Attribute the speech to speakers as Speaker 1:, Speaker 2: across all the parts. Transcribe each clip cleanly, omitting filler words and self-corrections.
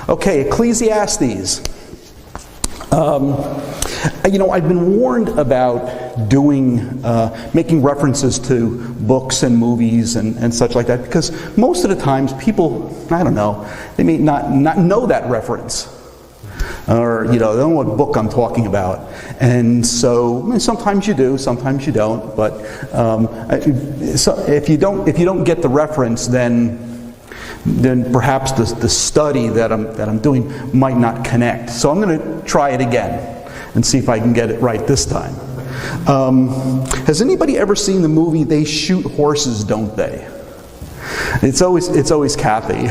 Speaker 1: Okay, Ecclesiastes. I've been warned about making references to books and movies and such like that, because most of the times people, I don't know, they may not know that reference. Or, they don't know what book I'm talking about. And so sometimes you do, sometimes you don't. But if you don't get the reference, then perhaps the study that I'm doing might not connect. So I'm going to try it again and see if I can get it right this time. Has anybody ever seen the movie They Shoot Horses, Don't They? It's always Kathy.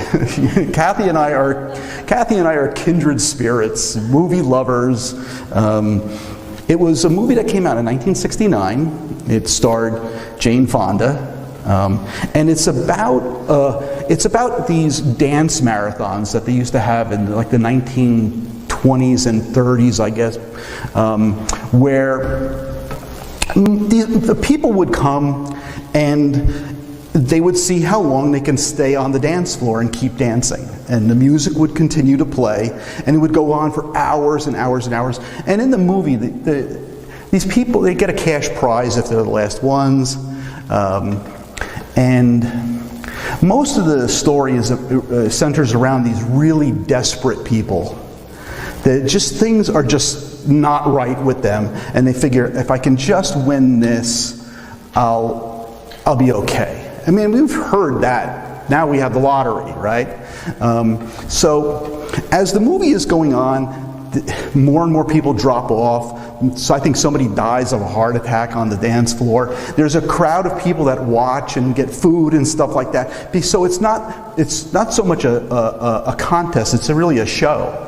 Speaker 1: Kathy and I are kindred spirits, movie lovers. It was a movie that came out in 1969. It starred Jane Fonda, and it's about these dance marathons that they used to have in like the 1920s and 30s, I guess, where the people would come and they would see how long they can stay on the dance floor and keep dancing. And the music would continue to play, and it would go on for hours and hours and hours. And in the movie, these people, they get a cash prize if they're the last ones. And most of the story centers around these really desperate people. Things are just not right with them, and they figure, if I can just win this, I'll be okay. I mean, we've heard that. Now we have the lottery, right? So as the movie is going on, more and more people drop off. So I think somebody dies of a heart attack on the dance floor. There's a crowd of people that watch and get food and stuff like that. So it's not so much a contest. It's really a show.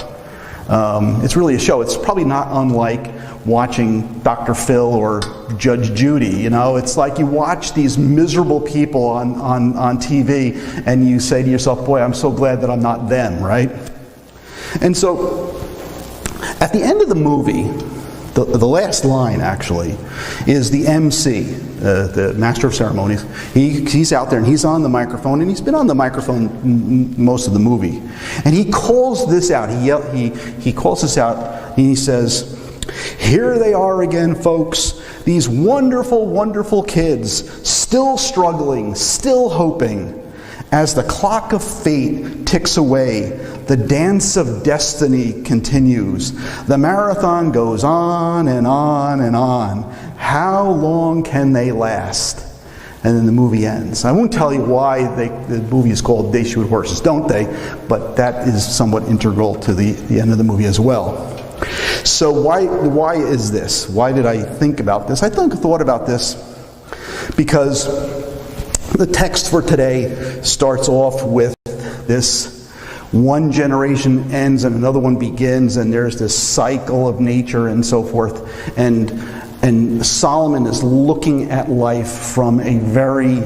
Speaker 1: It's really a show. It's probably not unlike watching Dr. Phil or Judge Judy. It's like you watch these miserable people on TV, and you say to yourself, boy, I'm so glad that I'm not them, right? And so at the end of the movie, the last line actually is the MC, the Master of Ceremonies. He's out there and he's on the microphone, and he's been on the microphone most of the movie. And he calls this out. He calls this out, and he says, "Here they are again, folks. These wonderful, wonderful kids, still struggling, still hoping. As the clock of fate ticks away, the dance of destiny continues. The marathon goes on and on and on. How long can they last?" And then the movie ends. I won't tell you why the movie is called They Shoot Horses, Don't They? But that is somewhat integral to the end of the movie as well. So why is this? Why did I think about this? I thought about this because the text for today starts off with this: one generation ends and another one begins, and there's this cycle of nature and so forth. And Solomon is looking at life from a very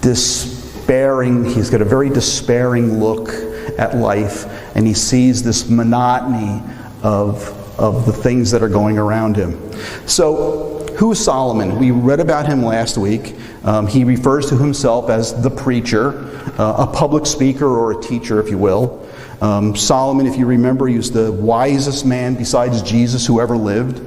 Speaker 1: he's got a very despairing look at life, and he sees this monotony of the things that are going around him. So, who is Solomon? We read about him last week. He refers to himself as the preacher, a public speaker or a teacher, if you will. Solomon, if you remember, he was the wisest man besides Jesus who ever lived.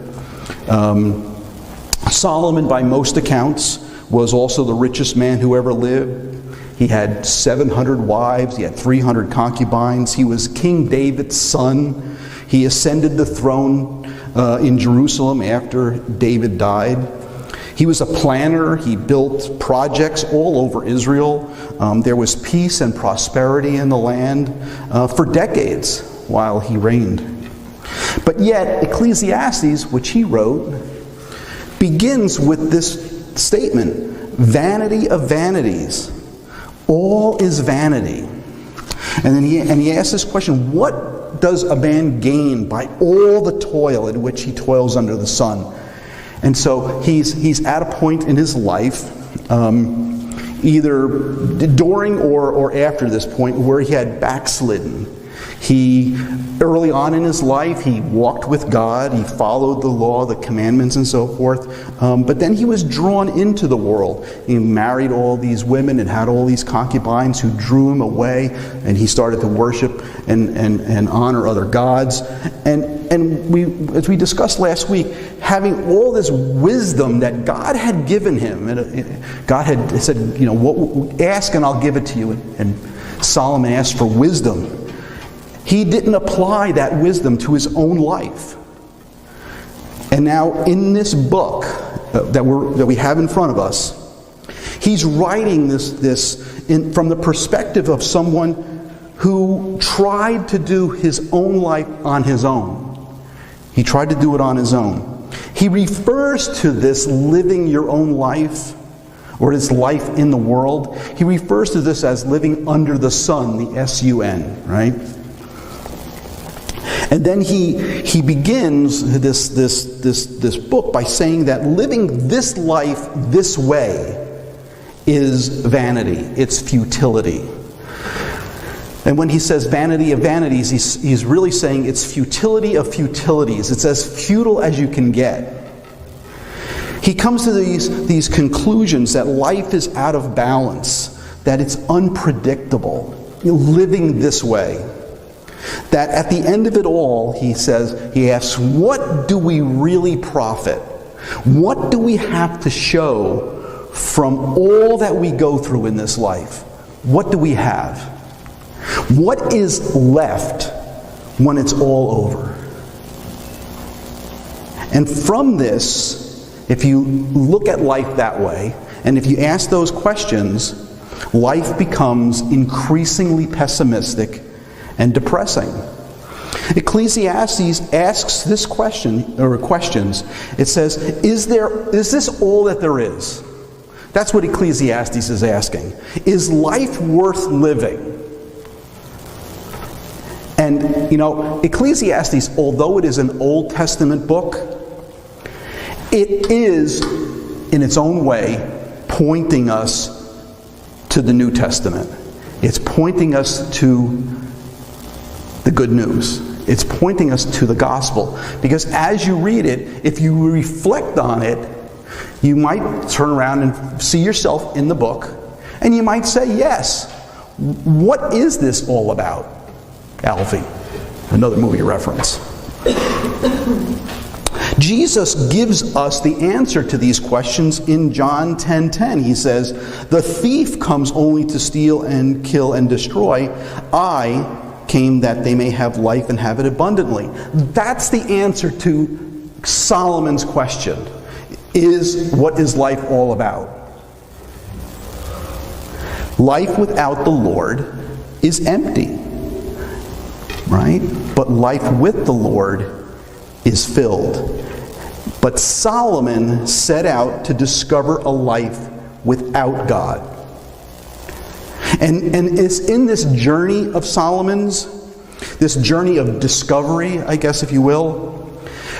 Speaker 1: Solomon, by most accounts, was also the richest man who ever lived. He had 700 wives. He had 300 concubines. He was King David's son. He ascended the throne in Jerusalem after David died. He was a planner. He built projects all over Israel. There was peace and prosperity in the land for decades while he reigned. But yet, Ecclesiastes, which he wrote, begins with this statement: vanity of vanities. All is vanity. And then he asks this question: what does a man gain by all the toil in which he toils under the sun? And so he's at a point in his life, either during or after this point, where he had backslidden. Early on in his life, he walked with God, he followed the law, the commandments, and so forth. But then he was drawn into the world. He married all these women and had all these concubines who drew him away, and he started to worship and honor other gods. And as we discussed last week, having all this wisdom that God had given him, and God had said, ask and I'll give it to you. And Solomon asked for wisdom. He didn't apply that wisdom to his own life. And now in this book that we have in front of us, he's writing this from the perspective of someone who tried to do his own life on his own. He tried to do it on his own. He refers to this living your own life, or this life in the world. He refers to this as living under the sun, the S-U-N, right? And then he begins this book by saying that living this life this way is vanity. It's futility. And when he says vanity of vanities, he's really saying it's futility of futilities. It's as futile as you can get. He comes to these conclusions that life is out of balance, that it's unpredictable, living this way. That at the end of it all, he asks, what do we really profit? What do we have to show from all that we go through in this life? What do we have? What is left when it's all over? And from this, if you look at life that way, and if you ask those questions, life becomes increasingly pessimistic and depressing. Ecclesiastes asks this question, or questions. It says, is this all that there is? That's what Ecclesiastes is asking. Is life worth living? And, Ecclesiastes, although it is an Old Testament book, it is, in its own way, pointing us to the New Testament. It's pointing us to the good news. It's pointing us to the gospel. Because as you read it, if you reflect on it, you might turn around and see yourself in the book, and you might say, yes, what is this all about? Alfie, another movie reference. Jesus gives us the answer to these questions in John 10:10. He says, the thief comes only to steal and kill and destroy. I came that they may have life and have it abundantly. That's the answer to Solomon's question. What is life all about? Life without the Lord is empty. Right? But life with the Lord is filled. But Solomon set out to discover a life without God. And it's in this journey of Solomon's, this journey of discovery, I guess if you will,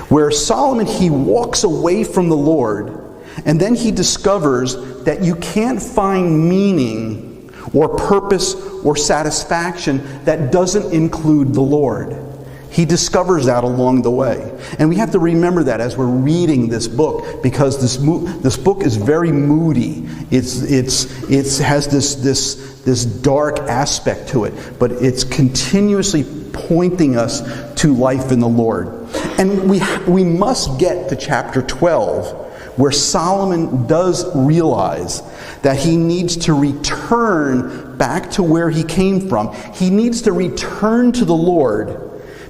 Speaker 1: where Solomon, he walks away from the Lord, and then he discovers that you can't find meaning or purpose or satisfaction that doesn't include the Lord. He discovers that along the way. And we have to remember that as we're reading this book, because this book is very moody. It has this dark aspect to it, but it's continuously pointing us to life in the Lord. And we must get to chapter 12, where Solomon does realize that he needs to return back to where he came from. He needs to return to the Lord,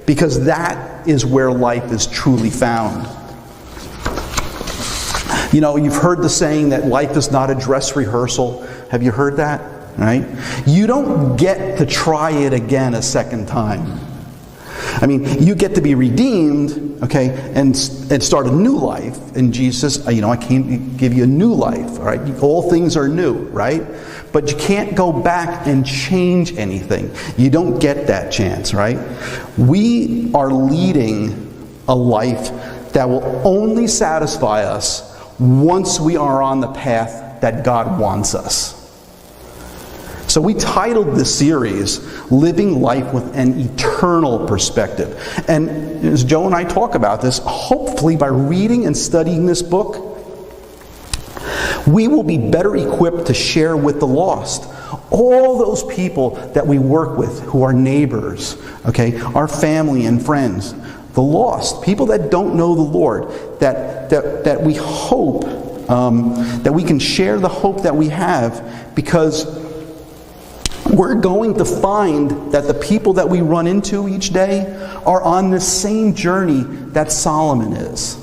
Speaker 1: because that is where life is truly found. You've heard the saying that life is not a dress rehearsal. Have you heard that? Right? You don't get to try it again a second time. I mean, you get to be redeemed, okay, and start a new life. And Jesus, I came to give you a new life, all right? All things are new, right? But you can't go back and change anything. You don't get that chance, right? We are leading a life that will only satisfy us once we are on the path that God wants us. So we titled this series, Living Life with an Eternal Perspective. And as Joe and I talk about this, hopefully by reading and studying this book, we will be better equipped to share with the lost. All those people that we work with who are neighbors, okay, our family and friends, the lost, people that don't know the Lord, that we hope that we can share the hope that we have, because we're going to find that the people that we run into each day are on the same journey that Solomon is.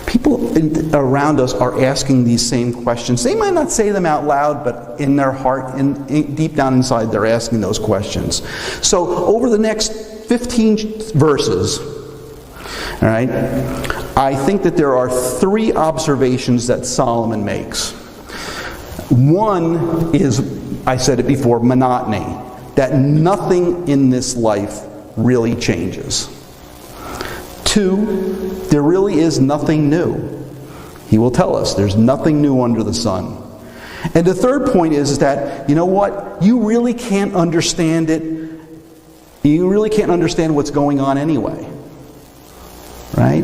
Speaker 1: People around us are asking these same questions. They might not say them out loud, but in their heart, deep down inside, they're asking those questions. So over the next 15 verses, all right, I think that there are 3 observations that Solomon makes. One is, I said it before, monotony. That nothing in this life really changes. 2, there really is nothing new. He will tell us there's nothing new under the sun. And the third point is that, you know what? You really can't understand it. You really can't understand what's going on anyway. Right?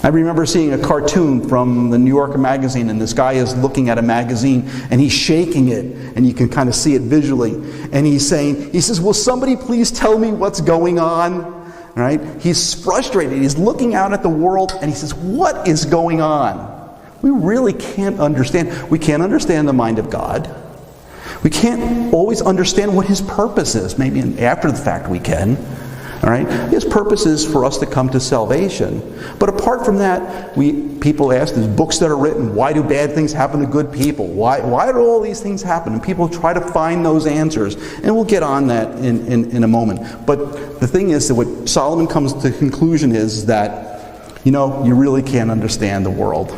Speaker 1: I remember seeing a cartoon from the New Yorker magazine, and this guy is looking at a magazine and he's shaking it, and you can kind of see it visually. And he says, will somebody please tell me what's going on? Right? He's frustrated. He's looking out at the world and he says, what is going on? We really can't understand. We can't understand the mind of God. We can't always understand what His purpose is. Maybe after the fact we can. All right? His purpose is for us to come to salvation. But apart from that, people ask, there's books that are written, why do bad things happen to good people? Why do all these things happen? And people try to find those answers. And we'll get on that in a moment. But the thing is that what Solomon comes to the conclusion is that, you really can't understand the world.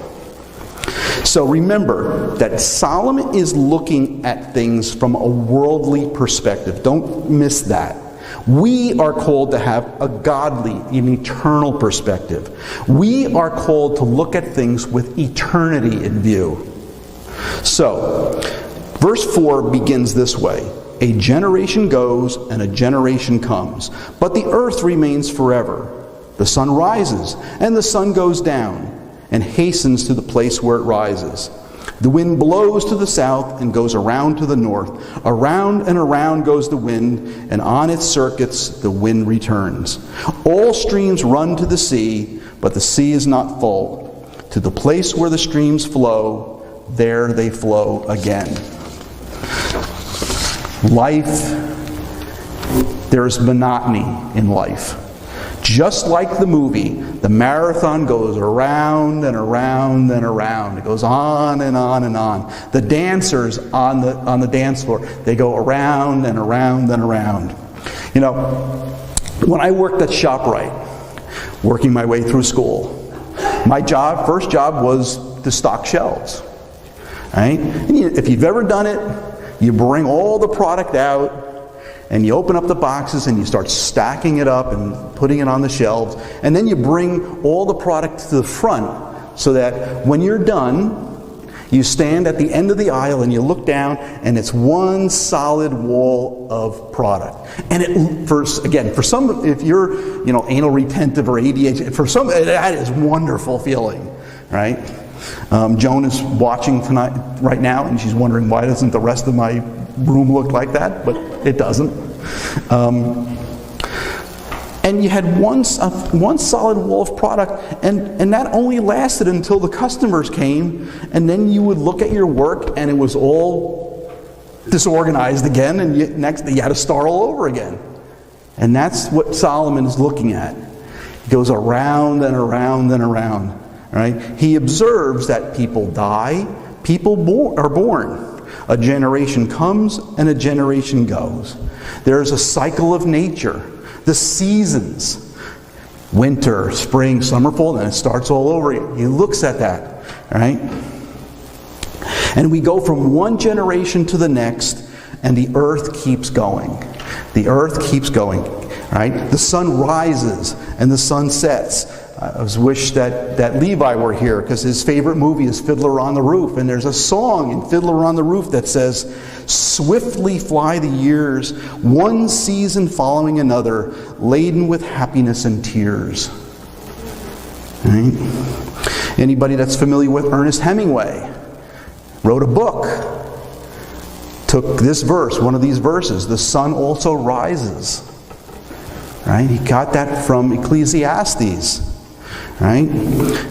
Speaker 1: So remember that Solomon is looking at things from a worldly perspective. Don't miss that. We are called to have a godly, an eternal perspective. We are called to look at things with eternity in view. So, verse 4 begins this way. A generation goes and a generation comes, but the earth remains forever. The sun rises and the sun goes down and hastens to the place where it rises. The wind blows to the south and goes around to the north. Around and around goes the wind, and on its circuits the wind returns. All streams run to the sea, but the sea is not full. To the place where the streams flow, there they flow again. Life, there's monotony in life. Just like the movie, the marathon goes around and around and around. It goes on and on and on. The dancers on the dance floor, they go around and around and around. When I worked at ShopRite, working my way through school, my first job was to stock shelves. Right? And if you've ever done it, you bring all the product out, and you open up the boxes and you start stacking it up and putting it on the shelves. And then you bring all the product to the front so that when you're done, you stand at the end of the aisle and you look down and it's one solid wall of product. And for some, if you're anal retentive or ADHD, for some that is a wonderful feeling, right? Joan is watching right now and she's wondering why doesn't the rest of my room look like that, but it doesn't. And you had one solid wall of product, and that only lasted until the customers came, and then you would look at your work and it was all disorganized again, and you had to start all over again. And that's what Solomon is looking at. It goes around and around and around. Right? He observes that people die, people are born. A generation comes and a generation goes. There's a cycle of nature. The seasons. Winter, spring, summer, fall, and it starts all over. He looks at that. Right? And we go from one generation to the next, and the earth keeps going. The earth keeps going. Right? The sun rises and the sun sets. I wish that Levi were here, because his favorite movie is Fiddler on the Roof. And there's a song in Fiddler on the Roof that says, "Swiftly fly the years, one season following another, laden with happiness and tears." Right? Anybody that's familiar with Ernest Hemingway wrote a book, took this verse, one of these verses, "The sun also rises." Right? He got that from Ecclesiastes. Right?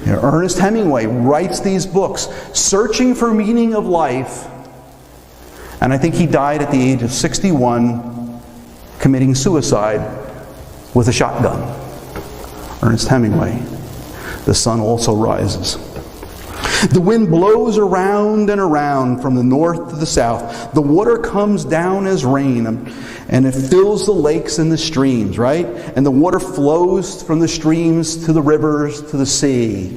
Speaker 1: Ernest Hemingway writes these books, searching for meaning of life, and I think he died at the age of 61, committing suicide with a shotgun. Ernest Hemingway. The sun also rises. The wind blows around and around from the north to the south. The water comes down as rain, and it fills the lakes and the streams, right? And the water flows from the streams to the rivers to the sea.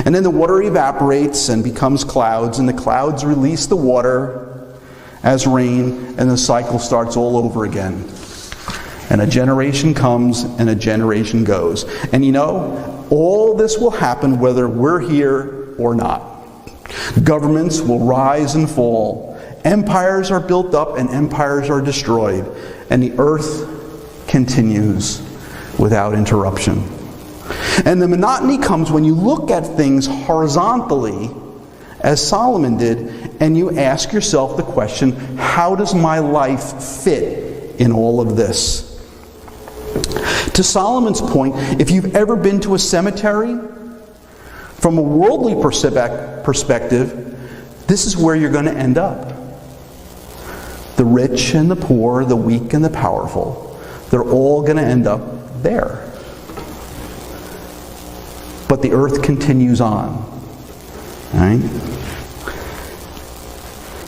Speaker 1: And then the water evaporates and becomes clouds, and the clouds release the water as rain, and the cycle starts all over again. And a generation comes and a generation goes. And you know, all this will happen whether we're here or not. Governments will rise and fall. Empires are built up and empires are destroyed. And the earth continues without interruption. And the monotony comes when you look at things horizontally, as Solomon did, and you ask yourself the question, how does my life fit in all of this? To Solomon's point, if you've ever been to a cemetery, from a worldly perspective, this is where you're going to end up. The rich and the poor, the weak and the powerful, they're all going to end up there. But the earth continues on. Right?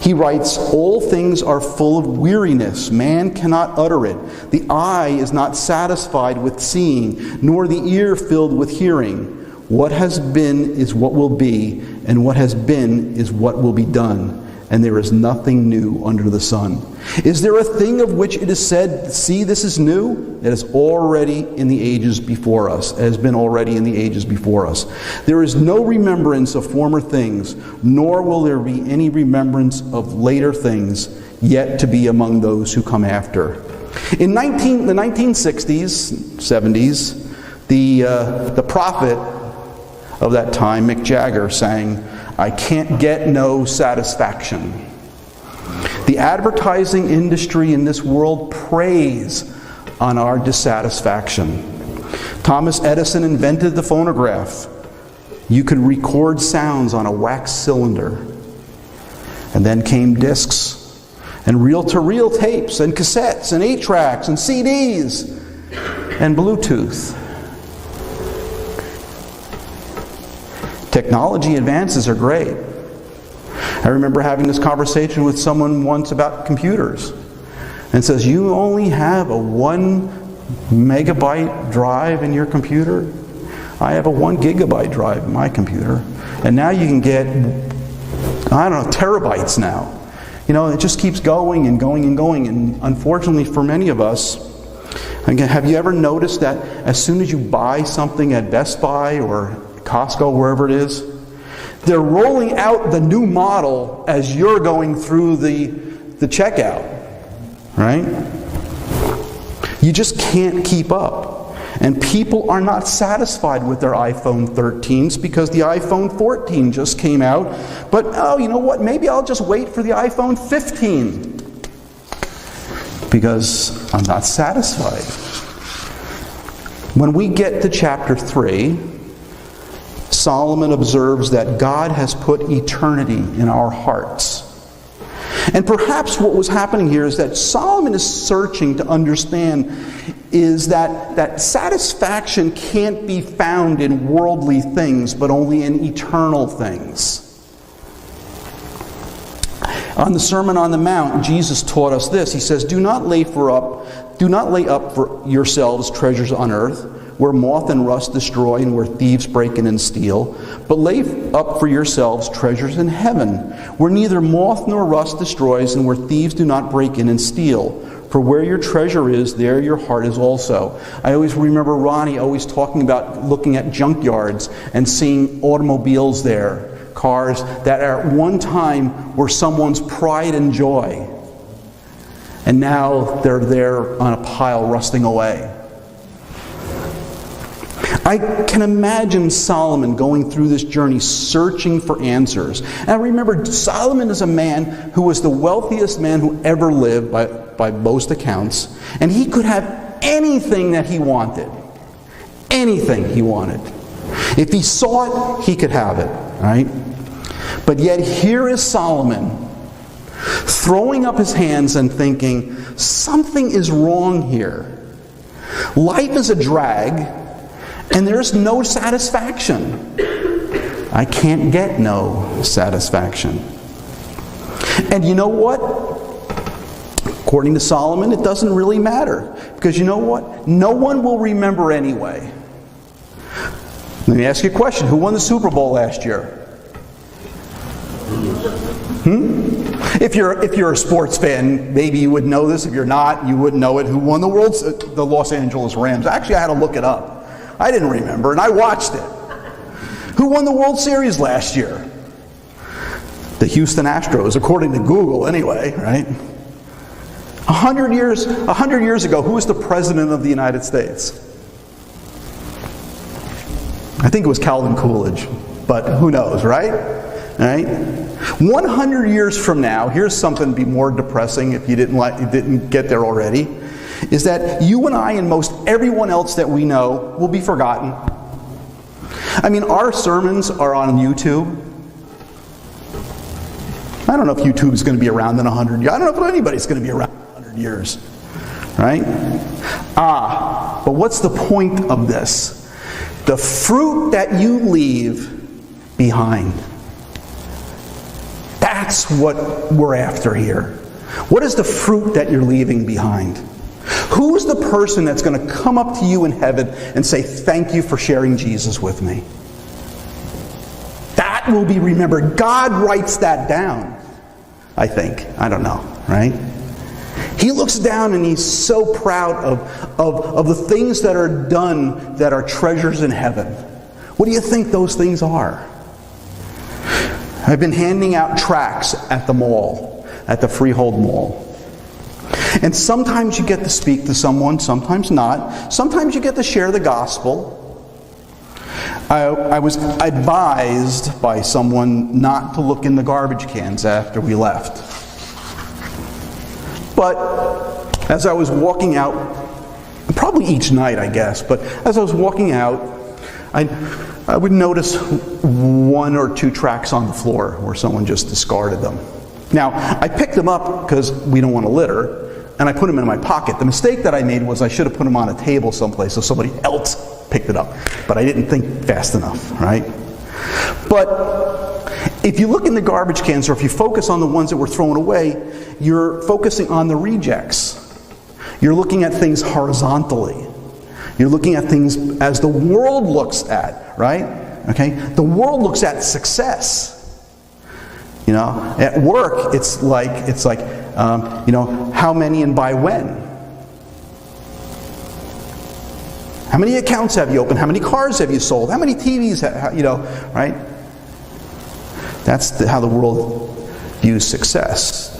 Speaker 1: He writes, "All things are full of weariness. Man cannot utter it. The eye is not satisfied with seeing, nor the ear filled with hearing. What has been is what will be, and what has been is what will be done. And there is nothing new under the sun. Is there a thing of which it is said, 'See, this is new'? It is already in the ages before us. It has been already in the ages before us. There is no remembrance of former things, nor will there be any remembrance of later things yet to be among those who come after." In the 1960s, 70s, the prophet of that time, Mick Jagger, sang, "I can't get no satisfaction." The advertising industry in this world preys on our dissatisfaction. Thomas Edison invented the phonograph. You could record sounds on a wax cylinder. And then came discs, and reel-to-reel tapes, and cassettes, and 8-tracks, and CDs, and Bluetooth. Technology advances are great. I remember having this conversation with someone once about computers. And says, "You only have a 1 megabyte drive in your computer? I have a 1 gigabyte drive in my computer. And now you can get, I don't know, terabytes now." You know, it just keeps going and going and going. And unfortunately for many of us, again, have you ever noticed that as soon as you buy something at Best Buy or Costco, wherever it is, they're rolling out the new model as you're going through the checkout, right? You just can't keep up. And people are not satisfied with their iPhone 13s because the iPhone 14 just came out. But, oh, you know what? Maybe I'll just wait for the iPhone 15 because I'm not satisfied. When we get to chapter 3, Solomon observes that God has put eternity in our hearts. And perhaps what was happening here is that Solomon is searching to understand is that satisfaction can't be found in worldly things, but only in eternal things. On the Sermon on the Mount, Jesus taught us this. He says, Do not lay up for yourselves treasures on earth, where moth and rust destroy and where thieves break in and steal, but lay up for yourselves treasures in heaven, where neither moth nor rust destroys and where thieves do not break in and steal. For where your treasure is, there your heart is also. I always remember Ronnie always talking about looking at junkyards and seeing automobiles there, cars that at one time were someone's pride and joy. And now they're there on a pile rusting away. I can imagine Solomon going through this journey searching for answers. And I remember Solomon is a man who was the wealthiest man who ever lived by most accounts. And he could have anything that he wanted. Anything he wanted. If he saw it, he could have it. Right? But yet here is Solomon throwing up his hands and thinking, something is wrong here. Life is a drag. And there's no satisfaction. I can't get no satisfaction. And you know what? According to Solomon, it doesn't really matter. Because you know what? No one will remember anyway. Let me ask you a question. Who won the Super Bowl last year? If you're a sports fan, maybe you would know this. If you're not, you wouldn't know it. Who won the Los Angeles Rams? Actually, I had to look it up. I didn't remember, and I watched it. Who won the World Series last year? The Houston Astros, according to Google anyway, right? 100 years ago, who was the President of the United States? I think it was Calvin Coolidge, but who knows, right? Right? 100 years from now, here's something to be more depressing if you didn't get there already, is that you and I and most everyone else that we know will be forgotten. I mean, our sermons are on YouTube. I don't know if YouTube is going to be around in 100 years. I don't know if anybody's going to be around in 100 years. Right? But what's the point of this? The fruit that you leave behind. That's what we're after here. What is the fruit that you're leaving behind? Who's the person that's going to come up to you in heaven and say, thank you for sharing Jesus with me? That will be remembered. God writes that down, I think. I don't know, right? He looks down and he's so proud of the things that are done that are treasures in heaven. What do you think those things are? I've been handing out tracts at the mall, at the Freehold Mall. And sometimes you get to speak to someone, sometimes not. Sometimes you get to share the gospel. I was advised by someone not to look in the garbage cans after we left. But as I was walking out, probably each night I guess, but as I was walking out, I would notice one or two tracts on the floor where someone just discarded them. Now, I picked them up because we don't want to litter, and I put them in my pocket. The mistake that I made was I should have put them on a table someplace so somebody else picked it up. But I didn't think fast enough, right? But if you look in the garbage cans, or if you focus on the ones that were thrown away, you're focusing on the rejects. You're looking at things horizontally. You're looking at things as the world looks at, right? Okay? The world looks at success. You know, at work, it's like, how many and by when? How many accounts have you opened? How many cars have you sold? How many TVs, right? That's how the world views success.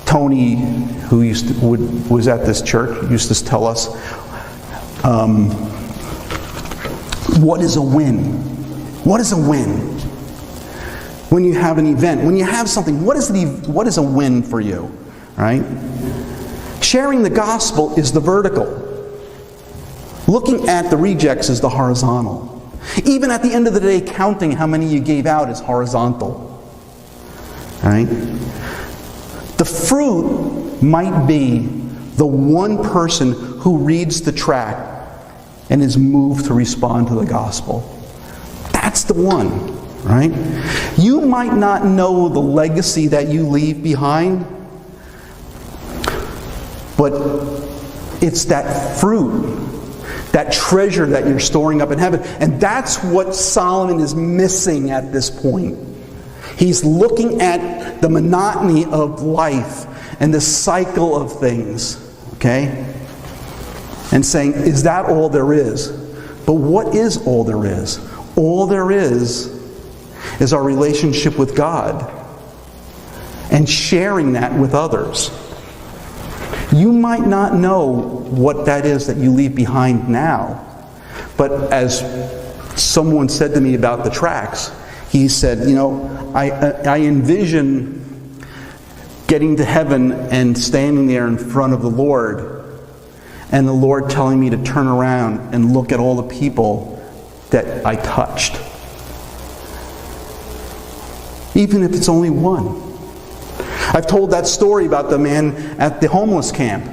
Speaker 1: Tony, who was at this church, used to tell us, what is a win? What is a win? When you have an event, when you have something, what is a win for you? Right? Sharing the gospel is the vertical. Looking at the rejects is the horizontal. Even at the end of the day, counting how many you gave out is horizontal. Right? The fruit might be the one person who reads the tract and is moved to respond to the gospel. That's the one. Right? You might not know the legacy that you leave behind, but it's that fruit, that treasure that you're storing up in heaven. And that's what Solomon is missing at this point. He's looking at the monotony of life and this cycle of things, okay? And saying, is that all there is? But what is all there is? All there is our relationship with God and sharing that with others. You might not know what that is that you leave behind now, but as someone said to me about the tracks, he said, I envision getting to heaven and standing there in front of the Lord, and the Lord telling me to turn around and look at all the people that I touched. Even if it's only one. I've told that story about the man at the homeless camp,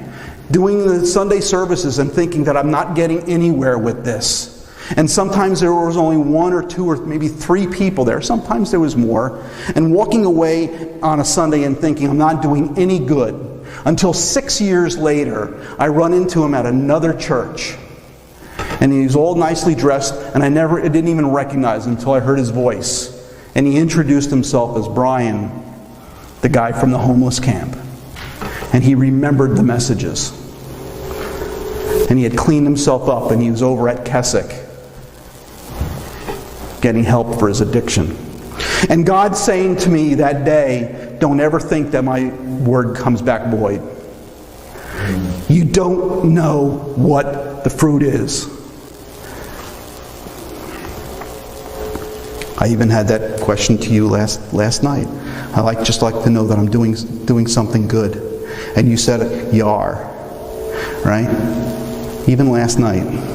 Speaker 1: doing the Sunday services and thinking that I'm not getting anywhere with this. And sometimes there was only one or two or maybe three people there. Sometimes there was more. And walking away on a Sunday and thinking I'm not doing any good. Until 6 years later, I run into him at another church. And he's all nicely dressed, and I didn't even recognize him until I heard his voice. And he introduced himself as Brian, the guy from the homeless camp. And he remembered the messages. And he had cleaned himself up, and he was over at Keswick getting help for his addiction. And God saying to me that day, don't ever think that my word comes back void. You don't know what the fruit is. I even had that question to you last night. I just like to know that I'm doing something good. And you said, you are. Right? Even last night.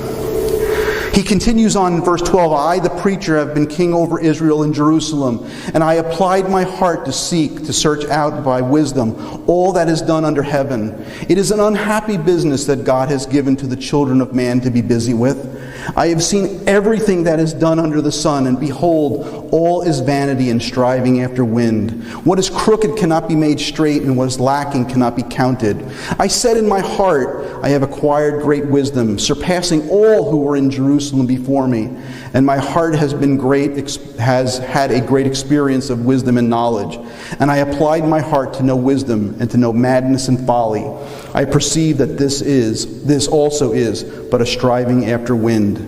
Speaker 1: He continues on in verse 12, I, the preacher, have been king over Israel and Jerusalem, and I applied my heart to search out by wisdom all that is done under heaven. It is an unhappy business that God has given to the children of man to be busy with. I have seen everything that is done under the sun, and behold, all is vanity and striving after wind. What is crooked cannot be made straight, and what is lacking cannot be counted. I said in my heart, I have acquired great wisdom, surpassing all who were in Jerusalem before me. And my heart has had a great experience of wisdom and knowledge. And I applied my heart to know wisdom and to know madness and folly. I perceive that this also is but a striving after wind.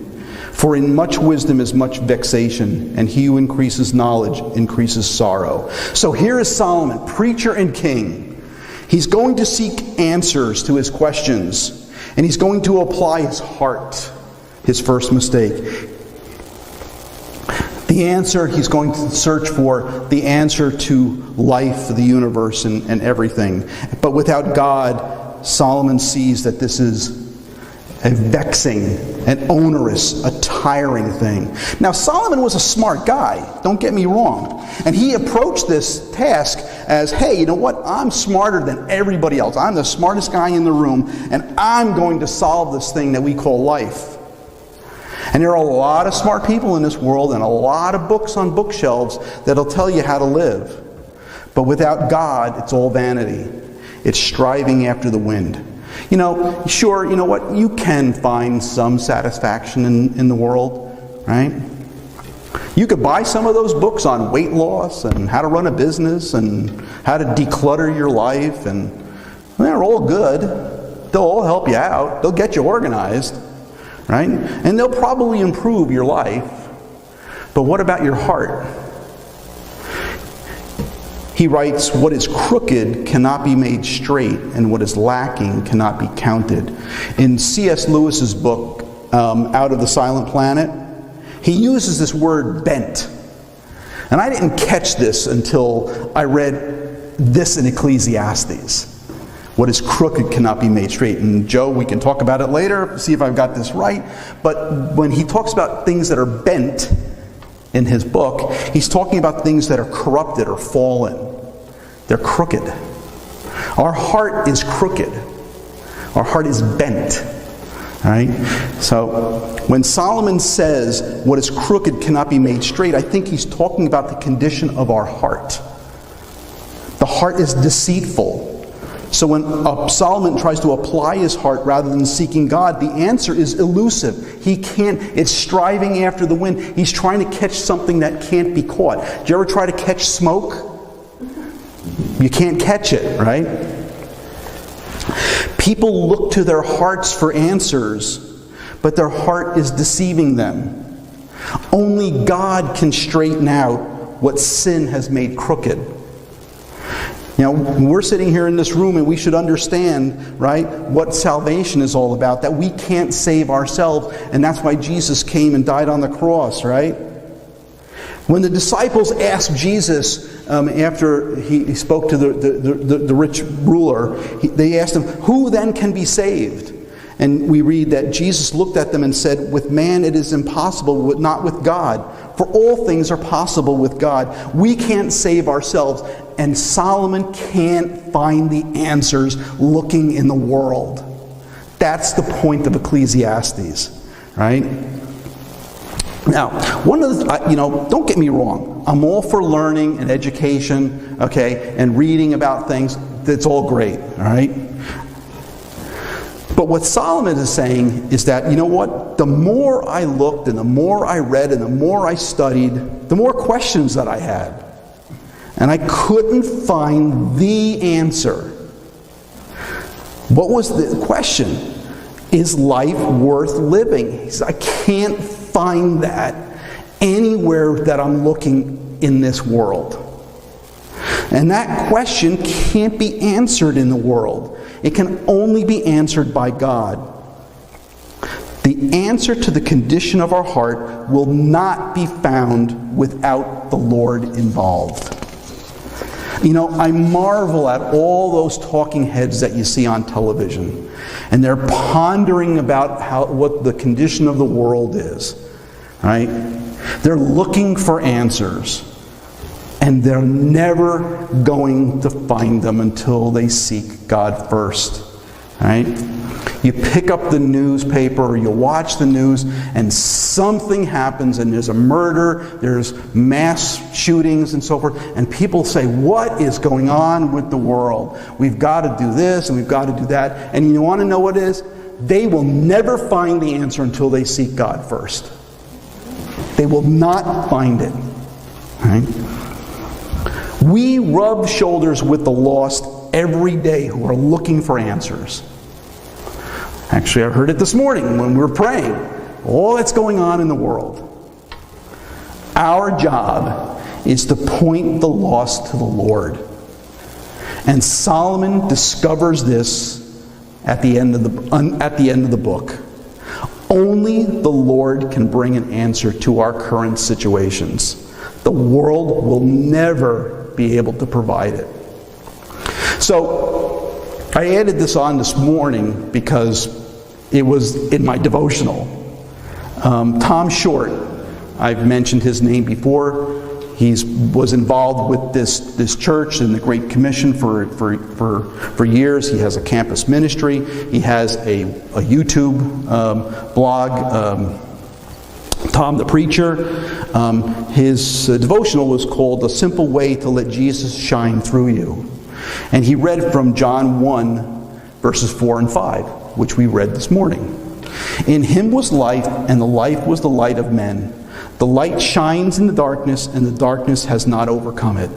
Speaker 1: For in much wisdom is much vexation, and he who increases knowledge increases sorrow. So here is Solomon, preacher and king. He's going to seek answers to his questions, and he's going to apply his heart, his first mistake. The answer he's going to search for, the answer to life, the universe, and everything. But without God, Solomon sees that this is a vexing, an onerous, a tiring thing. Now, Solomon was a smart guy, don't get me wrong. And he approached this task as, hey, you know what? I'm smarter than everybody else. I'm the smartest guy in the room, and I'm going to solve this thing that we call life. And there are a lot of smart people in this world and a lot of books on bookshelves that'll tell you how to live. But without God, it's all vanity. It's striving after the wind. Sure, you know what? You can find some satisfaction in the world, right? You could buy some of those books on weight loss and how to run a business and how to declutter your life, and they're all good. They'll all help you out. They'll get you organized, right? And they'll probably improve your life. But what about your heart? He writes, what is crooked cannot be made straight, and what is lacking cannot be counted. In C.S. Lewis's book, Out of the Silent Planet, he uses this word bent. And I didn't catch this until I read this in Ecclesiastes. What is crooked cannot be made straight. And Joe, we can talk about it later, see if I've got this right. But when he talks about things that are bent in his book, he's talking about things that are corrupted or fallen. They're crooked. Our heart is crooked. Our heart is bent. All right? So when Solomon says what is crooked cannot be made straight, I think he's talking about the condition of our heart. The heart is deceitful. So when Solomon tries to apply his heart rather than seeking God, the answer is elusive. He can't. It's striving after the wind. He's trying to catch something that can't be caught. Do you ever try to catch smoke? You can't catch it, right? People look to their hearts for answers, but their heart is deceiving them. Only God can straighten out what sin has made crooked. You know, we're sitting here in this room and we should understand, right, what salvation is all about, that we can't save ourselves, and that's why Jesus came and died on the cross, right? When the disciples asked Jesus, after he spoke to the rich ruler, they asked him, who then can be saved? And we read that Jesus looked at them and said, with man it is impossible, but not with God. For all things are possible with God. We can't save ourselves. And Solomon can't find the answers looking in the world. That's the point of Ecclesiastes, right? Now, one of the, don't get me wrong. I'm all for learning and education, okay, and reading about things. That's all great, all right? But what Solomon is saying is that, you know what? The more I looked and the more I read and the more I studied, the more questions that I had. And I couldn't find the answer. What was the question? Is life worth living? He said, I can't find that anywhere that I'm looking in this world. And that question can't be answered in the world. It can only be answered by God. The answer to the condition of our heart will not be found without the Lord involved. You know, I marvel at all those talking heads that you see on television. And they're pondering about what the condition of the world is. Right? They're looking for answers. And they're never going to find them until they seek God first. Right? You pick up the newspaper or you watch the news and something happens and there's a murder, there's mass shootings and so forth, and people say, what is going on with the world? We've got to do this and we've got to do that. And you want to know what it is? They will never find the answer until they seek God first. They will not find it. Right? We rub shoulders with the lost every day who are looking for answers. Actually, I heard it this morning when we were praying. All that's going on in the world. Our job is to point the lost to the Lord. And Solomon discovers this at the end of the book. Only the Lord can bring an answer to our current situations. The world will never be able to provide it. So, I added this on this morning because it was in my devotional. Tom Short, I've mentioned his name before. He was involved with this church and the Great Commission for years. He has a campus ministry. He has a YouTube blog, Tom the Preacher. His devotional was called A Simple Way to Let Jesus Shine Through You. And he read from John 1, verses 4 and 5, which we read this morning. In him was life, and the life was the light of men. The light shines in the darkness, and the darkness has not overcome it.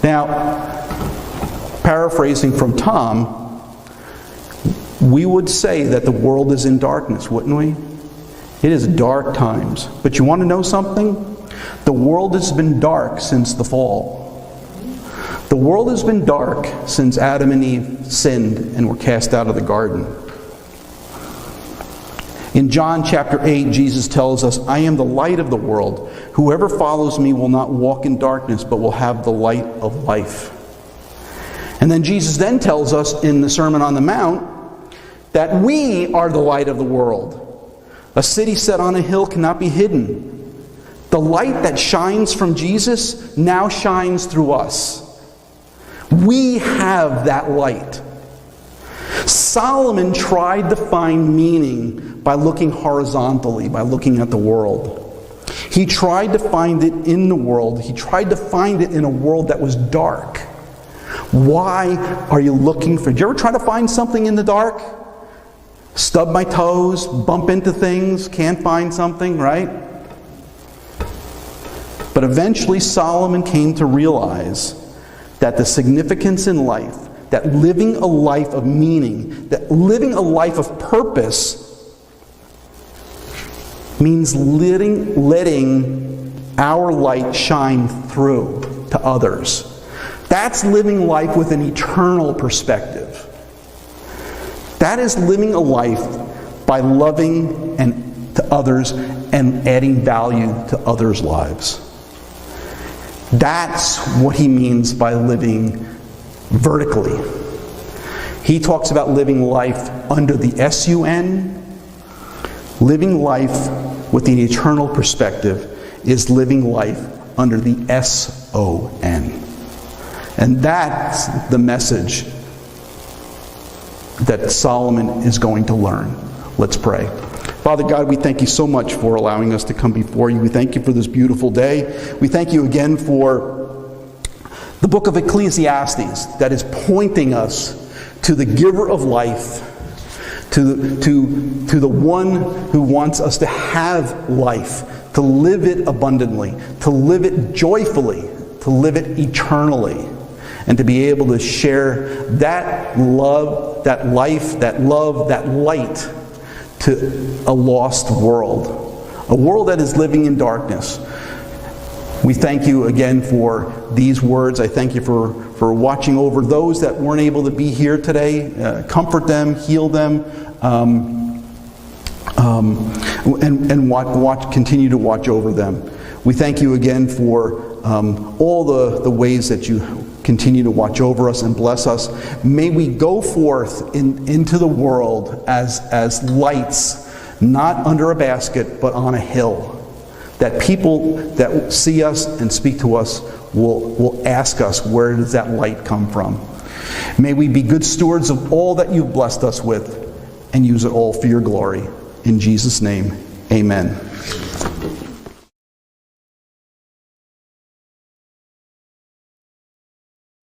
Speaker 1: Now, paraphrasing from Tom, we would say that the world is in darkness, wouldn't we? It is dark times. But you want to know something? The world has been dark since the fall. The world has been dark since Adam and Eve sinned and were cast out of the garden. In John chapter 8, Jesus tells us, I am the light of the world. Whoever follows me will not walk in darkness, but will have the light of life. And then Jesus then tells us in the Sermon on the Mount that we are the light of the world. A city set on a hill cannot be hidden. The light that shines from Jesus now shines through us. We have that light. Solomon tried to find meaning by looking horizontally, by looking at the world. He tried to find it in the world. He tried to find it in a world that was dark. Why are you looking for? Did you ever try to find something in the dark? Stub my toes, bump into things, can't find something, right? But eventually Solomon came to realize that the significance in life, that living a life of meaning, that living a life of purpose means letting our light shine through to others. That's living life with an eternal perspective. That is living a life by loving to others and adding value to others' lives. That's what he means by living vertically. He talks about living life under the S-U-N. Living life with an eternal perspective is living life under the S-O-N. And that's the message that Solomon is going to learn. Let's pray. Father God, we thank you so much for allowing us to come before you. We thank you for this beautiful day. We thank you again for the book of Ecclesiastes that is pointing us to the giver of life, to the one who wants us to have life, to live it abundantly, to live it joyfully, to live it eternally, and to be able to share that love, that life, that love, that light to a lost world, a world that is living in darkness. We thank you again for these words. I thank you for watching over those that weren't able to be here today. Comfort them, heal them, and continue to watch over them. We thank you again for all the ways that you continue to watch over us and bless us. May we go forth into the world as lights, not under a basket, but on a hill. That people that see us and speak to us will ask us, where does that light come from? May we be good stewards of all that you've blessed us with and use it all for your glory. In Jesus' name, amen.